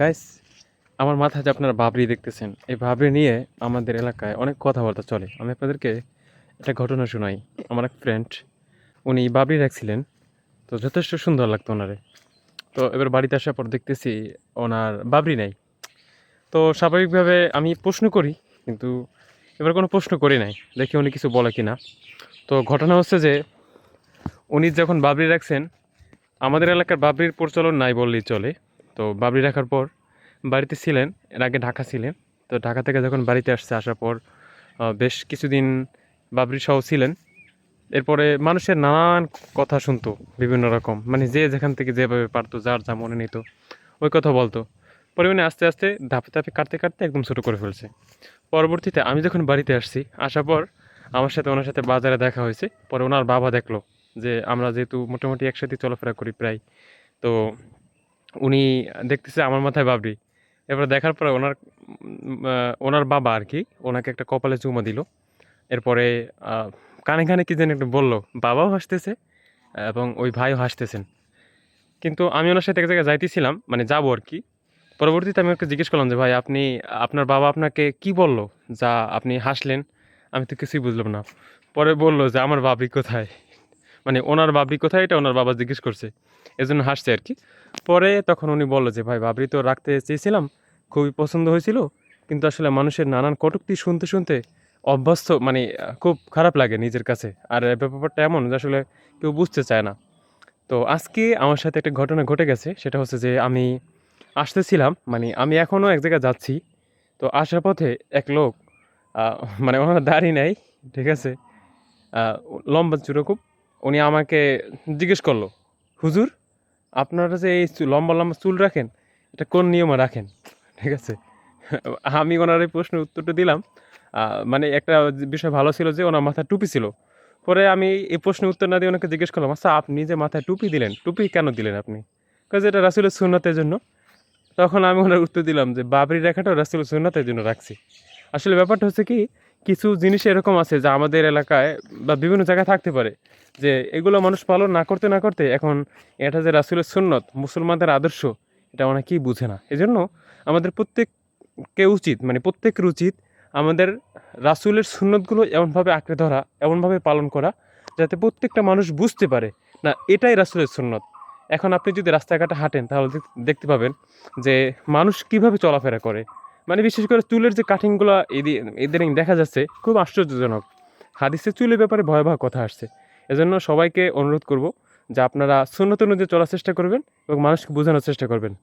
Guys, আমার মাথায় যে আপনারা বাবরি দেখতেছেন, এই বাবরি নিয়ে আমাদের এলাকায় অনেক কথাবার্তা চলে। আমি আপনাদেরকে একটা ঘটনা শোনাই। আমার এক ফ্রেন্ড, উনি বাবরি রাখছিলেন। তো যথেষ্ট সুন্দর লাগতো ওনারে। তো এবার বাড়িতে আসার পর দেখতেছি ওনার বাবরি নাই। তো স্বাভাবিকভাবে আমি প্রশ্ন করি, কিন্তু এবার কোনো প্রশ্ন করি নাই, দেখি উনি কিছু বলে কিনা। তো ঘটনা হচ্ছে যে উনি যখন বাবরি রাখছেন, আমাদের এলাকার বাবরির প্রচলন নাই বললেই চলে। তো বাবরি রাখার পর বাড়িতে ছিলেন, এর আগে ঢাকা ছিলেন। তো ঢাকা থেকে যখন বাড়িতে আসার পর বেশ কিছুদিন বাবরি সহ ছিলেন। এরপরে মানুষের নানান কথা শুনতো, বিভিন্ন রকম, মানে যে যেখান থেকে যেভাবে পারতো, যার যা মনে নিত ওই কথা বলতো। পরে উনি আস্তে আস্তে ধাপে ধাপে কাটতে কাটতে একদম ছোটো করে ফেলছে। পরবর্তীতে আমি যখন বাড়িতে আসছি, আসার পর আমার সাথে ওনার সাথে বাজারে দেখা হয়েছে। পরে ওনার বাবা দেখলো যে আমরা যেহেতু মোটামুটি একসাথে চলাফেরা করি প্রায়, তো উনি দেখতেছে আমার মাথায় বাবরি। এবার দেখার পরে ওনার বাবা আর কি ওনাকে একটা কপালে চুমা দিল। এরপরে কানে কানে কি যেন একটা বললো, বাবাও হাসতেছে এবং ওই ভাইও হাসতেছেন। কিন্তু আমি ওনার সাথে এক জায়গায় যাইতেছিলাম, মানে যাবো আর কি। পরবর্তীতে আমি ওকে জিজ্ঞেস করলাম যে ভাই, আপনার বাবা আপনাকে কি বললো যা আপনি হাসলেন? আমি তো কিছুই বুঝলাম না। পরে বললো যে আমার বাবরি কোথায়, মানে ওনার বাবরি কোথায় এটা ওনার বাবা জিজ্ঞেস করছে, এজন্য হাসছে আর কি। পরে তখন উনি বললো যে ভাই, বাবরি তো রাখতে চেয়েছিলাম, খুবই পছন্দ হয়েছিল, কিন্তু আসলে মানুষের নানান কটূক্তি শুনতে শুনতে অভ্যস্ত, মানে খুব খারাপ লাগে নিজের কাছে। আর এই ব্যাপারটা এমন যে আসলে কেউ বুঝতে চায় না। তো আজকে আমার সাথে একটা ঘটনা ঘটে গেছে, সেটা হচ্ছে যে আমি আসতেছিলাম, মানে আমি এখনও এক জায়গায় যাচ্ছি। তো আসার পথে এক লোক, আহ, মানে ওনার দাড়ি নাই, ঠিক আছে, লম্বা চূড়ো খুব। উনি আমাকে জিজ্ঞেস করলো, হুজুর, আপনারা যে এই লম্বা লম্বা চুল রাখেন, এটা কোন নিয়মে রাখেন? ঠিক আছে। আমি ওনার এই প্রশ্নের উত্তরটা দিলাম। মানে একটা বিষয় ভালো ছিল যে ওনার মাথায় টুপি ছিল। পরে আমি এই প্রশ্নের উত্তর না দিয়ে ওনাকে জিজ্ঞেস করলাম, আচ্ছা আপনি যে মাথায় টুপি দিলেন, টুপি কেন দিলেন আপনি? কাজে এটা রাসূলের সুন্নতের জন্য। তখন আমি ওনার উত্তর দিলাম যে বাবরি রেখাটাও রাসূলের সুন্নতের জন্য রাখছি। আসলে ব্যাপারটা হচ্ছে কি, কিছু জিনিস এরকম আছে যা আমাদের এলাকায় বা বিভিন্ন জায়গায় থাকতে পারে, যে এগুলো মানুষ পালন না করতে না করতে এখন এটা যে রাসূলের সুন্নত, মুসলমানদের আদর্শ, এটা অনেকেই বুঝে না। এজন্য আমাদের প্রত্যেককে উচিত, মানে প্রত্যেকের উচিত আমাদের রাসূলের সুন্নতগুলো এমনভাবে আঁকড়ে ধরা, এমনভাবে পালন করা, যাতে প্রত্যেকটা মানুষ বুঝতে পারে না এটাই রাসূলের সুন্নত। এখন আপনি যদি রাস্তাঘাটে হাঁটেন তাহলে দেখতে পাবেন যে মানুষ কিভাবে চলাফেরা করে, মানে বিশেষ করে চুলের যে কাটিংগুলো ইদানিং দেখা যাচ্ছে, খুব আশ্চর্যজনক। হাদিসে চুলের ব্যাপারে ভয়াবহ কথা আসছে। এজন্য সবাইকে অনুরোধ করব যে আপনারা সুন্নত অনুযায়ী চলার চেষ্টা করবেন এবং মানুষকে বোঝানোর চেষ্টা করবেন।